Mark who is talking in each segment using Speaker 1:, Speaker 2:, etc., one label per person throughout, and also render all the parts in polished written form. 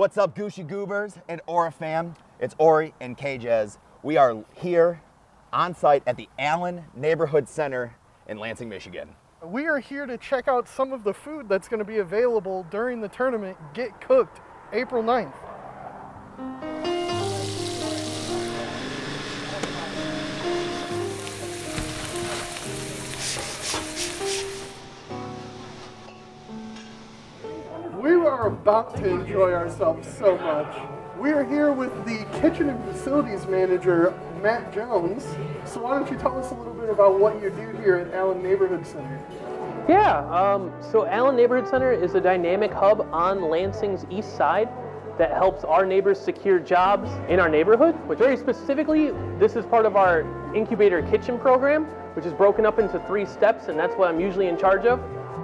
Speaker 1: What's up, Gooshy Goobers and Aura fam? It's Ori and KJez. We are here on site at the Allen Neighborhood Center in Lansing, Michigan.
Speaker 2: We are here to check out some of the food that's going to be available during the tournament Get Cooked, April 9th. We are about to enjoy ourselves so much. We are here with the Kitchen and Facilities Manager, Matt Jones. So why don't you tell us a little bit about what you do here at Allen Neighborhood Center?
Speaker 3: Yeah, so Allen Neighborhood Center is a dynamic hub on Lansing's east side that helps our neighbors secure jobs in our neighborhood, which very specifically, this is part of our incubator kitchen program, which is broken up into 3 steps, and that's what I'm usually in charge of.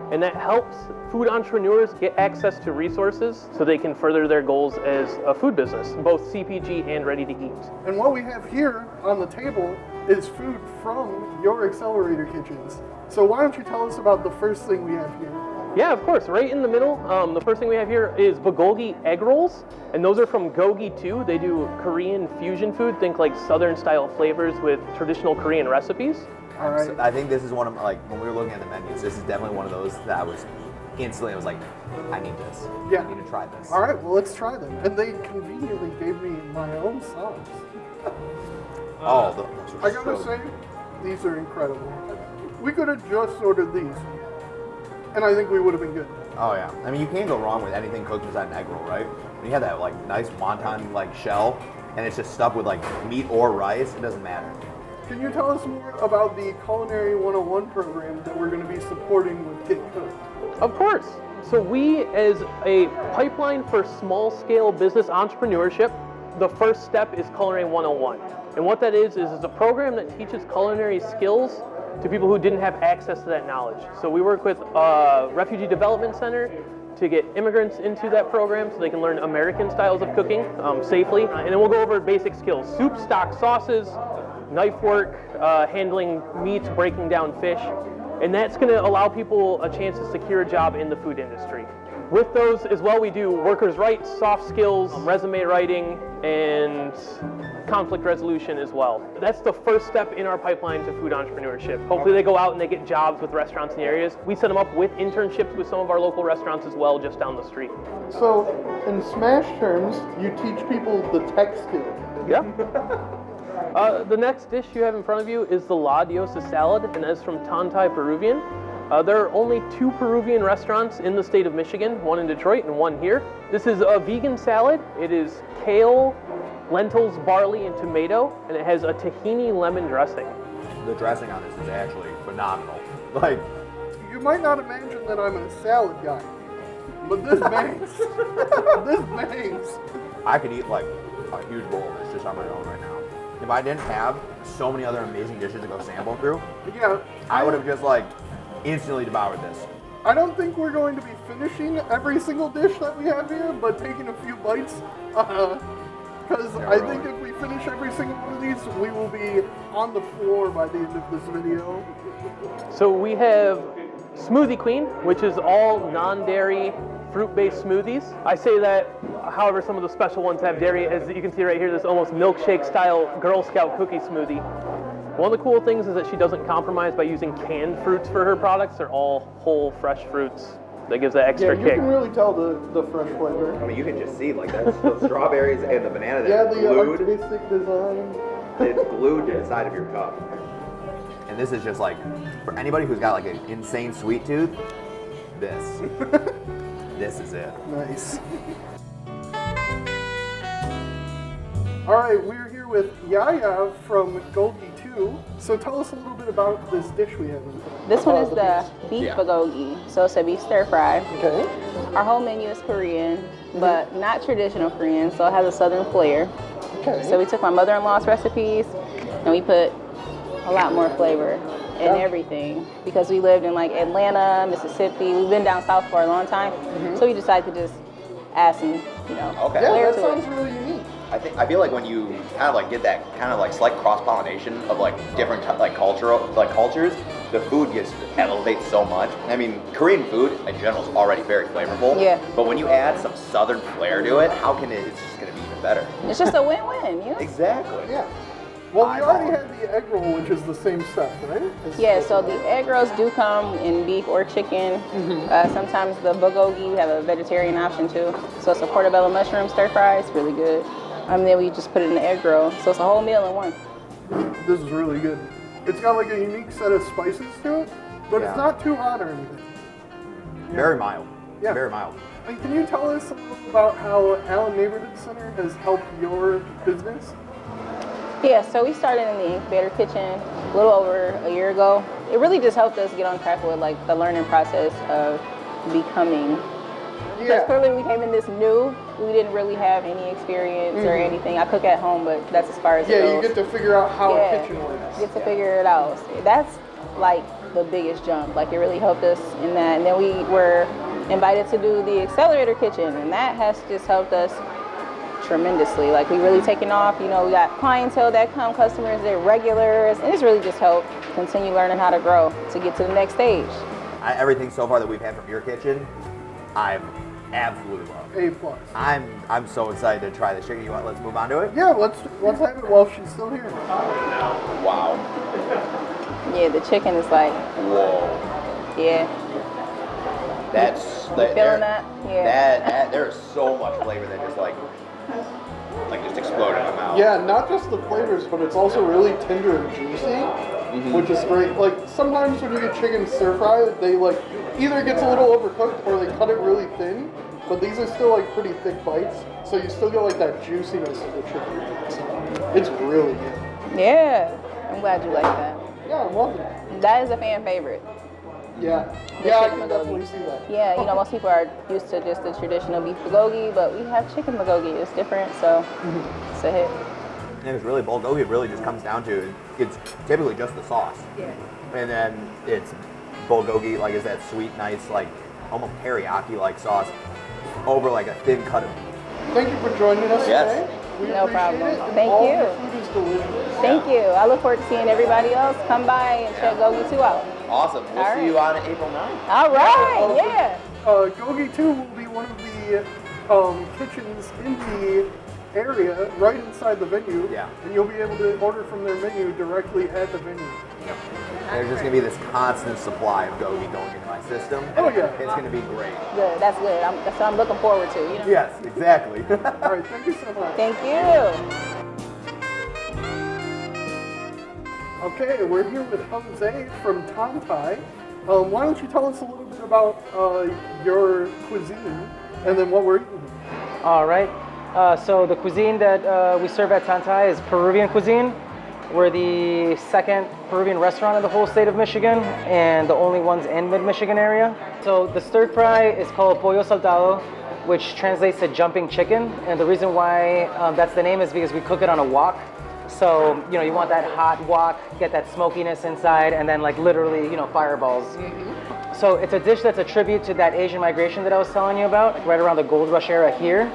Speaker 3: And that helps food entrepreneurs get access to resources so they can further their goals as a food business, both CPG and ready to eat.
Speaker 2: And what we have here on the table is food from your accelerator kitchens. So why don't you tell us about the first thing we have here?
Speaker 3: Yeah, of course. Right in the middle, the first thing we have here is BULGOGI egg rolls, and those are from GooshiGaming too. They do Korean fusion food, think like Southern style flavors with traditional Korean recipes.
Speaker 2: All right.
Speaker 1: So I think this is one of, like, when we were looking at the menus, this is definitely one of those that I was instantly, I was like, I need this.
Speaker 2: Yeah.
Speaker 1: I need to try this.
Speaker 2: All right, well, let's try them. And they conveniently gave me my own sauce.
Speaker 1: Those are
Speaker 2: I gotta say, these are incredible. We could have just ordered these, and I think we would have been good.
Speaker 1: Oh yeah. I mean, you can't go wrong with anything cooked inside an egg roll, right? When you have that like nice wonton like shell, and it's just stuffed with like meat or rice, it doesn't matter.
Speaker 2: Can you tell us more about the Culinary 101 program that we're going to be supporting with Get Cooked?
Speaker 3: Of course. So we, as a pipeline for small-scale business entrepreneurship, the first step is Culinary 101. And what that is it's a program that teaches culinary skills to people who didn't have access to that knowledge. So we work with Refugee Development Center to get immigrants into that program so they can learn American styles of cooking safely. And then we'll go over basic skills: soup, stock, sauces, knife work, handling meats, breaking down fish. And that's going to allow people a chance to secure a job in the food industry. With those as well, we do workers' rights, soft skills, resume writing, and conflict resolution as well. That's the first step in our pipeline to food entrepreneurship. Hopefully they go out and they get jobs with restaurants in the areas. We set them up with internships with some of our local restaurants as well, just down the street.
Speaker 2: So, in Smash terms, you teach people the tech skill.
Speaker 3: Yeah. The next dish you have in front of you is the La DIOSA salad, and that's from Tantai Peruvian. There are only 2 Peruvian restaurants in the state of Michigan, one in Detroit and one here. This is a vegan salad. It is kale, lentils, barley, and tomato, and it has a tahini lemon dressing.
Speaker 1: The dressing on this is actually phenomenal. Like,
Speaker 2: You might not imagine that I'm a salad guy, but this bangs. This bangs.
Speaker 1: I could eat like a huge bowl of this just on my own right now. If I didn't have so many other amazing dishes to go sample through,
Speaker 2: Yeah.
Speaker 1: I would have just like instantly devoured this.
Speaker 2: I don't think we're going to be finishing every single dish that we have here, but taking a few bites, because I think if we finish every single one of these, we will be on the floor by the end of this video.
Speaker 3: So we have Smoothie Queen, which is all non-dairy fruit-based smoothies. I say that, however, some of the special ones have dairy. As you can see right here, this almost milkshake-style Girl Scout cookie smoothie. One of the cool things is that she doesn't compromise by using canned fruits for her products. They're all whole, fresh fruits. That gives that extra
Speaker 2: Yeah,
Speaker 3: kick.
Speaker 2: you can really tell the fresh flavor.
Speaker 1: I mean, you can just see like that, the strawberries and the banana
Speaker 2: Yeah,
Speaker 1: that's
Speaker 2: the
Speaker 1: glued.
Speaker 2: artistic design.
Speaker 1: It's glued to the side of your cup. And this is just like, for anybody who's got like an insane sweet tooth, this. This is it.
Speaker 2: Nice. All right, we're here with Yaya from Golgi 2. So tell us a little bit about this dish we have in front of us.
Speaker 4: This one is the beef bulgogi, so it's a beef stir fry.
Speaker 2: Okay.
Speaker 4: Our whole menu is Korean, but not traditional Korean, so it has a southern flair.
Speaker 2: Okay.
Speaker 4: So we took my mother-in-law's recipes and we put a lot more flavor in everything because we lived in like Atlanta, Mississippi. We've been down south for a long time, so we decided to just add some,
Speaker 1: Okay.
Speaker 2: Yeah,
Speaker 4: flair
Speaker 2: that
Speaker 4: to
Speaker 2: sounds
Speaker 4: it.
Speaker 2: really unique.
Speaker 1: I feel like when you kind of like get that kind of like slight cross pollination of like different like cultures, the food gets elevates so much. I mean, Korean food in general is already very flavorful.
Speaker 4: Yeah.
Speaker 1: But when you add some southern flair to it, how can it's just gonna be even better?
Speaker 4: It's just a win-win, you know?
Speaker 1: Exactly.
Speaker 2: Yeah. Well, we already
Speaker 1: Eyeball.
Speaker 2: had the egg roll, which is the same stuff, right?
Speaker 4: Yeah, so the egg rolls do come in beef or chicken. Sometimes the bulgogi, we have a vegetarian option too. So it's a portobello mushroom stir fry, it's really good. Then we just put it in the egg roll. So it's a whole meal in one.
Speaker 2: This is really good. It's got like a unique set of spices to it, but
Speaker 1: Yeah.
Speaker 2: it's not too hot or anything.
Speaker 1: Very mild.
Speaker 2: Yeah.
Speaker 1: Very mild.
Speaker 2: And can you tell us a little about how Allen Neighborhood Center has helped your business?
Speaker 4: Yeah, so we started in the incubator kitchen a little over a year ago. It really just helped us get on track with like the learning process of becoming. Because clearly we came in this new, we didn't really have any experience or anything. I cook at home, but that's as far as it
Speaker 2: Yeah,
Speaker 4: goes.
Speaker 2: you get to figure out how a kitchen works.
Speaker 4: Get to figure it out. That's like the biggest jump. Like it really helped us in that. And then we were invited to do the accelerator kitchen, and that has just helped us tremendously. Like we really taken off. You know, we got clientele that come, customers, they're regulars, and it's really just helped continue learning how to grow to get to the next stage.
Speaker 1: Everything so far that we've had from your kitchen, I've absolutely loved.
Speaker 2: A+.
Speaker 1: I'm so excited to try this chicken. Let's move on to it?
Speaker 2: Yeah, let's have it while she's still here.
Speaker 1: Wow.
Speaker 4: Yeah, the chicken is like,
Speaker 1: Whoa.
Speaker 4: yeah.
Speaker 1: That's
Speaker 4: You feeling that? Yeah.
Speaker 1: That there's so much flavor that just like just exploded in my mouth.
Speaker 2: Yeah, not just the flavors, but it's also really tender and juicy, which is great. Like sometimes when you get chicken stir fry, they like either it gets a little overcooked or they cut it really thin. But these are still like pretty thick bites, so you still get like that juiciness of the chicken. So it's really good.
Speaker 4: Yeah. I'm glad you like that.
Speaker 2: Yeah, I'm loving it.
Speaker 4: That is a fan favorite.
Speaker 2: Yeah,
Speaker 4: The
Speaker 2: yeah, I
Speaker 4: chicken
Speaker 2: can
Speaker 4: bulgogi.
Speaker 2: definitely see that.
Speaker 4: Yeah, you know, most people are used to just the traditional beef bulgogi, but we have chicken bulgogi. It's different, so it's a hit.
Speaker 1: And it's really bulgogi. It really just comes down to it's typically just the sauce.
Speaker 4: Yeah.
Speaker 1: And then it's bulgogi, like is that sweet, nice, like almost teriyaki-like sauce over like a thin cut of beef.
Speaker 2: Thank you for joining us
Speaker 1: Yes.
Speaker 2: today. We
Speaker 4: No
Speaker 2: appreciate
Speaker 4: problem.
Speaker 2: it, and
Speaker 4: Thank
Speaker 2: all
Speaker 4: you.
Speaker 2: the food is delicious.
Speaker 4: Thank you. I look forward to seeing everybody else come by and check Gogi 2 out.
Speaker 1: Awesome. We'll
Speaker 4: All
Speaker 1: see
Speaker 4: right.
Speaker 1: you on April 9th.
Speaker 4: All right, yeah.
Speaker 2: Gogi 2 will be one of the kitchens in the area right inside the venue.
Speaker 1: Yeah.
Speaker 2: And you'll be able to order from their menu directly at the venue.
Speaker 1: There's just gonna be this constant supply of gogi going into my system.
Speaker 2: Oh, yeah.
Speaker 1: It's gonna be great.
Speaker 4: Good. That's good. That's what I'm looking forward to, you know?
Speaker 1: Yes, exactly.
Speaker 2: All right, thank you so much.
Speaker 4: Thank you.
Speaker 2: Okay, we're here with Jose from Tantai. Why don't you tell us a little bit about your cuisine and then what we're eating?
Speaker 5: All right. So the cuisine that we serve at Tantai is Peruvian cuisine. We're the second Peruvian restaurant in the whole state of Michigan and the only ones in mid-Michigan area. So the stir fry is called pollo saltado, which translates to jumping chicken. And the reason why that's the name is because we cook it on a wok. So, you know, you want that hot wok, get that smokiness inside, and then like literally, you know, fireballs. So it's a dish that's a tribute to that Asian migration that I was telling you about, right around the gold rush era here.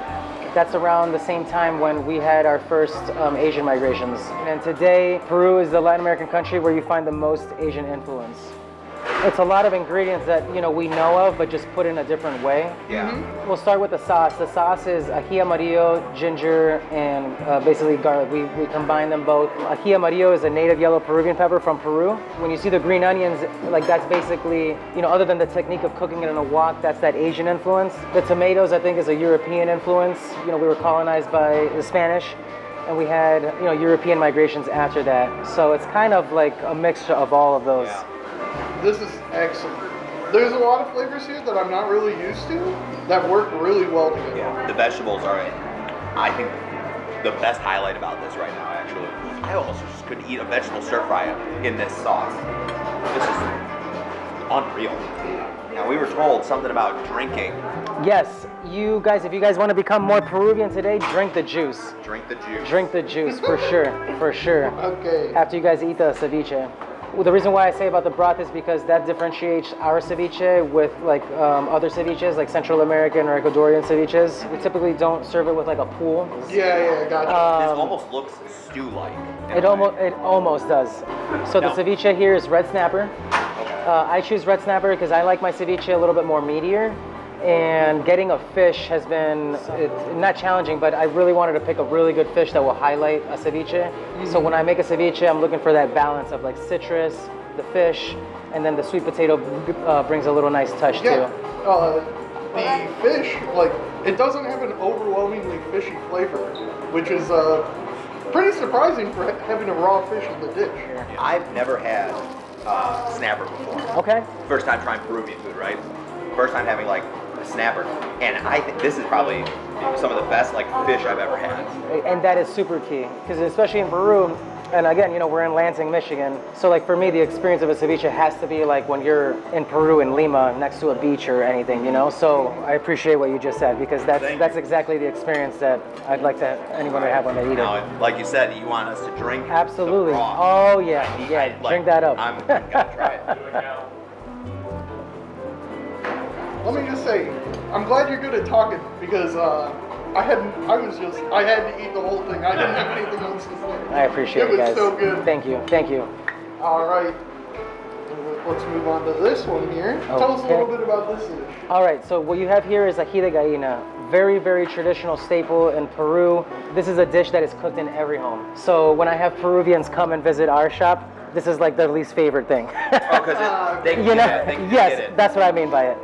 Speaker 5: That's around the same time when we had our first Asian migrations. And today, Peru is the Latin American country where you find the most Asian influence. It's a lot of ingredients that, you know, we know of, but just put in a different way.
Speaker 1: Yeah.
Speaker 5: We'll start with the sauce. The sauce is ají amarillo, ginger, and basically garlic. We combine them both. Ají amarillo is a native yellow Peruvian pepper from Peru. When you see the green onions, like that's basically, you know, other than the technique of cooking it in a wok, that's that Asian influence. The tomatoes, I think, is a European influence. You know, we were colonized by the Spanish, and we had, you know, European migrations after that. So it's kind of like a mixture of all of those.
Speaker 1: Yeah.
Speaker 2: This is excellent. There's a lot of flavors here that I'm not really used to that work really well together.
Speaker 1: Yeah. The vegetables are, I think, the best highlight about this right now, actually. I almost just could eat a vegetable stir fry in this sauce. This is unreal. Now, we were told something about drinking.
Speaker 5: Yes, you guys, if you guys want to become more Peruvian today, drink the juice.
Speaker 1: Drink the juice.
Speaker 5: Drink the juice, for sure, for sure.
Speaker 2: Okay.
Speaker 5: After you guys eat the ceviche. Well, the reason why I say about the broth is because that differentiates our ceviche with like other ceviches, like Central American or Ecuadorian ceviches. We typically don't serve it with like a pool.
Speaker 2: Yeah, gotcha.
Speaker 1: This almost looks stew-like. in
Speaker 5: It
Speaker 1: a way.
Speaker 5: almost does. So
Speaker 1: No.
Speaker 5: the ceviche here is red snapper. I choose red snapper because I like my ceviche a little bit more meatier. And getting a fish has been not challenging, but I really wanted to pick a really good fish that will highlight a ceviche. So when I make a ceviche, I'm looking for that balance of like citrus, the fish, and then the sweet potato brings a little nice touch too.
Speaker 2: The fish, like, it doesn't have an overwhelmingly fishy flavor, which is pretty surprising for having a raw fish in the dish.
Speaker 1: I've never had snapper before.
Speaker 5: Okay.
Speaker 1: First time trying Peruvian food, right? First time having like a snapper, and I think this is probably some of the best like fish I've ever had.
Speaker 5: And that is super key, because especially in Peru, and again, you know, we're in Lansing, Michigan. So like for me, the experience of a ceviche has to be like when you're in Peru, in Lima, next to a beach or anything, you know? So I appreciate what you just said, because that's exactly the experience that I'd like to anyone to have when they eat
Speaker 1: Now,
Speaker 5: it.
Speaker 1: like you said, you want us to drink.
Speaker 5: Absolutely.
Speaker 1: The broth.
Speaker 5: Oh yeah, drink that up.
Speaker 1: I'm gonna try it.
Speaker 2: Let me just say, I'm glad you're good at talking, because I had to eat the whole thing. I didn't have anything else to say.
Speaker 5: I appreciate it, guys.
Speaker 2: It was so good.
Speaker 5: Thank you.
Speaker 2: All right. Let's move on to this one here. Tell us a little bit about this dish.
Speaker 5: All right, so what you have here is ají de gallina. Very, very traditional staple in Peru. This is a dish that is cooked in every home. So when I have Peruvians come and visit our shop, this is like their least favorite thing.
Speaker 1: Oh, because they can
Speaker 5: you know,
Speaker 1: get it. They can
Speaker 5: yes,
Speaker 1: get it.
Speaker 5: that's what I mean by it.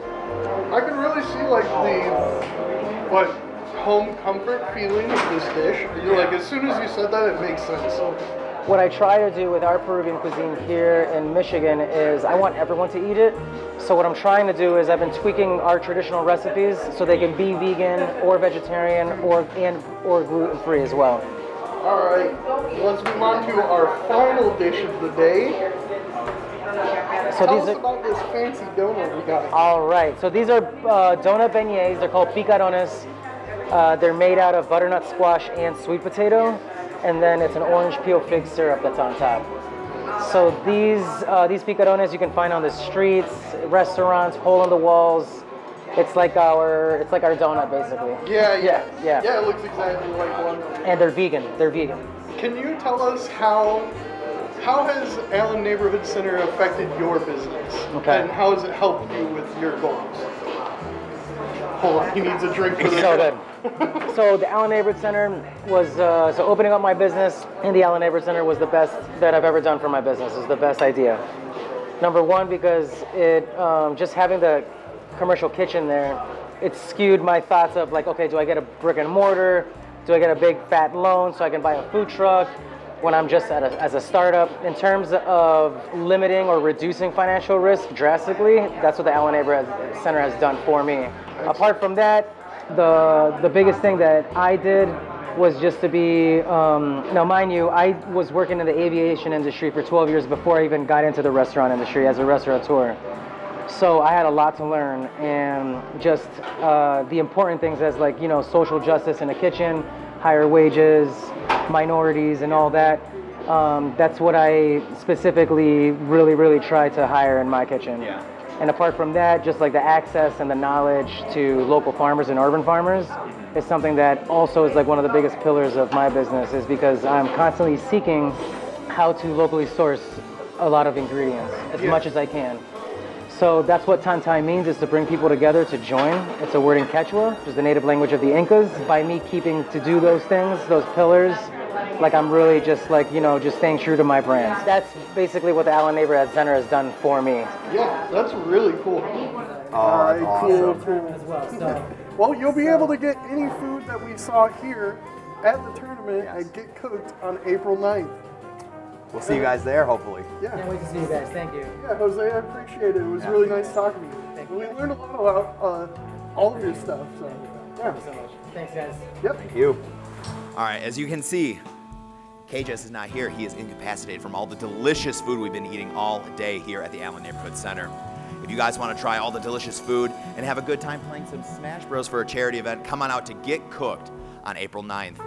Speaker 2: I can really see like the home comfort feeling of this dish. Like as soon as you said that, it makes sense.
Speaker 5: What I try to do with our Peruvian cuisine here in Michigan is I want everyone to eat it. So what I'm trying to do is I've been tweaking our traditional recipes so they can be vegan or vegetarian or gluten-free as well.
Speaker 2: All right, let's move on to our final dish of the day.
Speaker 5: So
Speaker 2: Tell
Speaker 5: these
Speaker 2: us
Speaker 5: are,
Speaker 2: about this fancy donut we got.
Speaker 5: all right, so these are donut beignets. They're called picarones. They're made out of butternut squash and sweet potato, and then it's an orange peel fig syrup that's on top. So these picarones you can find on the streets, restaurants, hole in the walls. It's like our donut basically.
Speaker 2: Yeah.
Speaker 5: Yeah.
Speaker 2: It looks exactly like one.
Speaker 5: And they're vegan.
Speaker 2: Can you tell us how has Allen Neighborhood Center affected your business?
Speaker 5: Okay.
Speaker 2: And how has it helped you with your goals? Hold on, he needs a drink for this.
Speaker 5: So good. So the Allen Neighborhood Center was, so opening up my business in the Allen Neighborhood Center was the best that I've ever done for my business. It was the best idea. Number one, because it, just having the commercial kitchen there, it skewed my thoughts of like, okay, do I get a brick and mortar? Do I get a big fat loan so I can buy a food truck when I'm just as a startup? In terms of limiting or reducing financial risk drastically, that's what the Allen Neighborhood Center has done for me. Apart from that, the biggest thing that I did was just to be, now mind you, I was working in the aviation industry for 12 years before I even got into the restaurant industry as a restaurateur. So I had a lot to learn, and just the important things as like, you know, social justice in the kitchen, higher wages, minorities and all that. That's what I specifically really try to hire in my kitchen.
Speaker 1: Yeah.
Speaker 5: And apart from that, just like the access and the knowledge to local farmers and urban farmers is something that also is like one of the biggest pillars of my business, is because I'm constantly seeking how to locally source a lot of ingredients as much as I can. So that's what Tantai means, is to bring people together to join. It's a word in Quechua, which is the native language of the Incas. By me keeping to do those things, those pillars, like I'm really just like, you know, just staying true to my brand. That's basically what the Allen Neighborhood Center has done for me.
Speaker 2: Yeah, that's really cool. All right,
Speaker 1: awesome.
Speaker 2: cool.
Speaker 5: As well, so.
Speaker 2: Well, you'll be able to get any food that we saw here at the tournament and get cooked on April 9th.
Speaker 1: We'll see you guys there, hopefully.
Speaker 2: Yeah.
Speaker 5: Can't wait to see you guys. Thank you.
Speaker 2: Yeah, Jose, I appreciate it. It was really nice talking to you.
Speaker 5: Thank
Speaker 2: We learned a lot about all of your stuff. So, yeah.
Speaker 5: Thank you so much. Thanks, guys.
Speaker 2: Yep.
Speaker 1: Thank you. All right, as you can see, KJS is not here. He is incapacitated from all the delicious food we've been eating all day here at the Allen Neighborhood Center. If you guys want to try all the delicious food and have a good time playing some Smash Bros for a charity event, come on out to Get Cooked on April 9th.